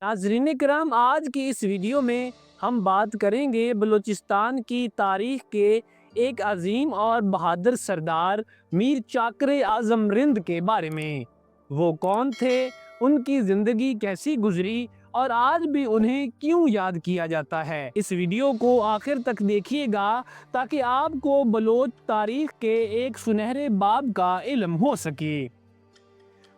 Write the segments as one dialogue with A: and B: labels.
A: ناظرین کرام، آج کی اس ویڈیو میں ہم بات کریں گے بلوچستان کی تاریخ کے ایک عظیم اور بہادر سردار میر چاکر اعظم رند کے بارے میں۔ وہ کون تھے، ان کی زندگی کیسی گزری اور آج بھی انہیں کیوں یاد کیا جاتا ہے۔ اس ویڈیو کو آخر تک دیکھیے گا تاکہ آپ کو بلوچ تاریخ کے ایک سنہرے باب کا علم ہو سکے۔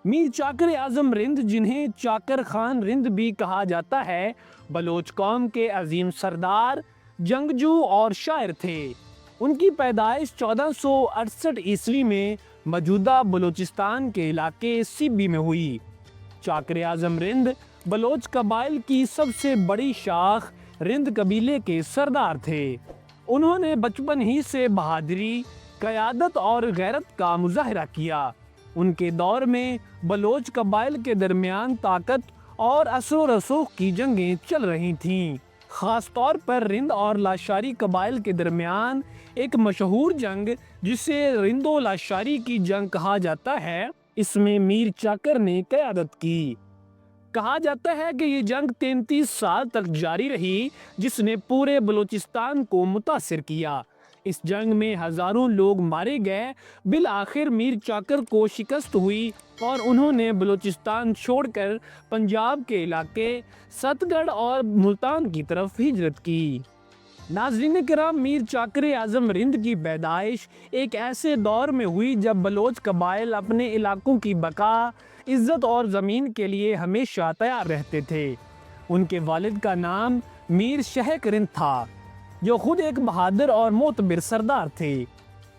A: میر چاکر اعظم رند، جنہیں چاکر خان رند بھی کہا جاتا ہے، بلوچ قوم کے عظیم سردار، جنگجو اور شاعر تھے۔ ان کی پیدائش 1468 عیسوی میں موجودہ بلوچستان کے علاقے سیبی میں ہوئی۔ چاکر اعظم رند بلوچ قبائل کی سب سے بڑی شاخ رند قبیلے کے سردار تھے۔ انہوں نے بچپن ہی سے بہادری، قیادت اور غیرت کا مظاہرہ کیا۔ ان کے دور میں بلوچ قبائل کے درمیان طاقت اور اثر و رسوخ کی جنگیں چل رہی تھیں۔ خاص طور پر رند اور لاشاری قبائل کے درمیان ایک مشہور جنگ، جسے رند و لاشاری کی جنگ کہا جاتا ہے، اس میں میر چاکر نے قیادت کی۔ کہا جاتا ہے کہ یہ جنگ 33 سال تک جاری رہی، جس نے پورے بلوچستان کو متاثر کیا۔ اس جنگ میں ہزاروں لوگ مارے گئے۔ بالآخر میر چاکر کو شکست ہوئی اور انہوں نے بلوچستان چھوڑ کر پنجاب کے علاقے ست گڑھ اور ملتان کی طرف ہجرت کی۔ ناظرین کرام، میر چاکر اعظم رند کی پیدائش ایک ایسے دور میں ہوئی جب بلوچ قبائل اپنے علاقوں کی بقا، عزت اور زمین کے لیے ہمیشہ تیار رہتے تھے۔ ان کے والد کا نام میر شہک رند تھا، جو خود ایک بہادر اور معتبر سردار تھے۔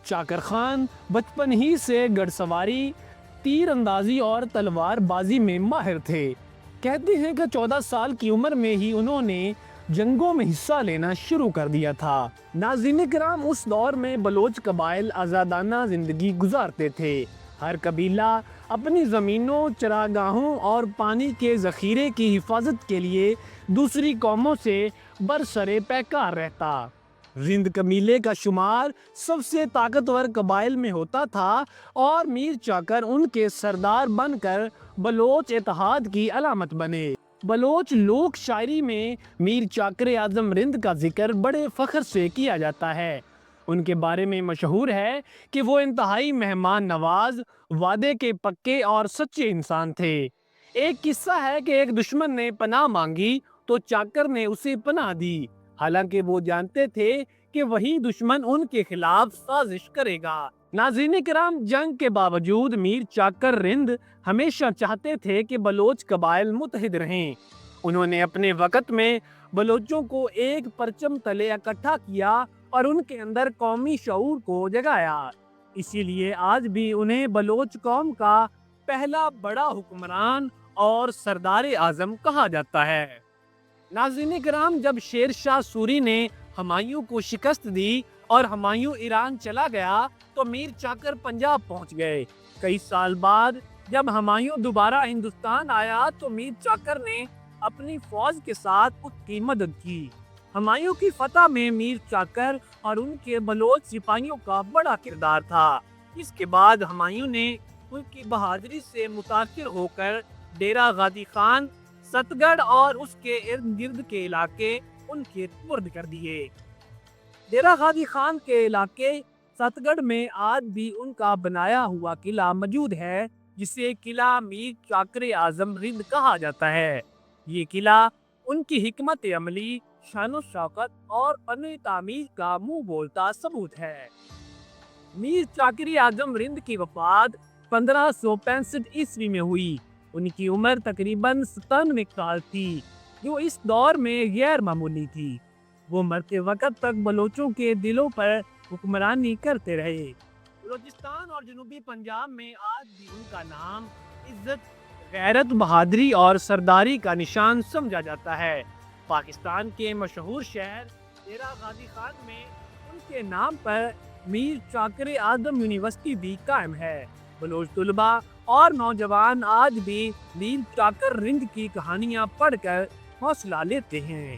A: چاکر خان بچپن ہی سے گھڑ سواری، تیر اندازی اور تلوار بازی میں ماہر تھے۔ کہتے ہیں کہ 14 سال کی عمر میں ہی انہوں نے جنگوں میں حصہ لینا شروع کر دیا تھا۔ ناظرین کرام، اس دور میں بلوچ قبائل آزادانہ زندگی گزارتے تھے۔ ہر قبیلہ اپنی زمینوں، چراگاہوں اور پانی کے ذخیرے کی حفاظت کے لیے دوسری قوموں سے برسر پیکار رہتا۔ رند قبیلے کا شمار سب سے طاقتور قبائل میں ہوتا تھا اور میر چاکر ان کے سردار بن کر بلوچ اتحاد کی علامت بنے۔ بلوچ لوک شاعری میں میر چاکر اعظم رند کا ذکر بڑے فخر سے کیا جاتا ہے۔ ان کے بارے میں مشہور ہے کہ وہ انتہائی مہمان نواز، وعدے کے پکے اور سچے انسان تھے۔ ایک قصہ ہے کہ ایک دشمن نے پناہ مانگی تو چاکر نے اسے پناہ دی، حالانکہ وہ جانتے تھے کہ وہی دشمن ان کے خلاف سازش کرے گا۔ ناظرین کرام، جنگ کے باوجود میر چاکر رند ہمیشہ چاہتے تھے کہ بلوچ قبائل متحد رہیں۔ انہوں نے اپنے وقت میں بلوچوں کو ایک پرچم تلے اکٹھا کیا اور ان کے اندر قومی شعور کو جگایا۔ اسی لیے آج بھی انہیں بلوچ قوم کا پہلا بڑا حکمران اور سردار اعظم کہا جاتا ہے۔ ناظرین کرام، جب شیر شاہ سوری نے ہمایوں کو شکست دی اور ہمایوں ایران چلا گیا تو میر چاکر پنجاب پہنچ گئے۔ کئی سال بعد جب ہمایوں دوبارہ ہندوستان آیا تو میر چاکر نے اپنی فوج کے ساتھ اس کی مدد کی۔ ہمایوں کی فتح میں میر چاکر اور ان کے بلوچ سپاہیوں کا بڑا کردار تھا۔ اس کے بعد ہمایوں نے ان کی بہادری سے متاثر ہو کر ڈیرہ غازی خان، ست گڑھ اور اس کے ارد گرد کے علاقے ان کے سپرد کر دیے۔ ڈیرہ غازی خان کے علاقے ست گڑھ میں آج بھی ان کا بنایا ہوا قلعہ موجود ہے، جسے قلعہ میر چاکر اعظم رند کہا جاتا ہے۔ یہ قلعہ ان کی حکمت عملی، شان و شوکت اور فن تعمیر کا منہ بولتا ثبوت ہے۔ میر چاکر اعظم رند کی وفات 1565 عیسوی میں ہوئی۔ ان کی عمر تقریباً 97 سال تھی، جو اس دور میں غیر معمولی تھی۔ وہ مرتے وقت تک بلوچوں کے دلوں پر حکمرانی کرتے رہے۔ بلوچستان اور جنوبی پنجاب میں آج بھی ان کا نام عزت، غیرت، بہادری اور سرداری کا نشان سمجھا جاتا ہے۔ پاکستان کے مشہور شہر ڈیرہ غازی خان میں ان کے نام پر میر چاکر اعظم یونیورسٹی بھی قائم ہے۔ بلوچ طلباء اور نوجوان آج بھی میر چاکر رند کی کہانیاں پڑھ کر حوصلہ لیتے ہیں۔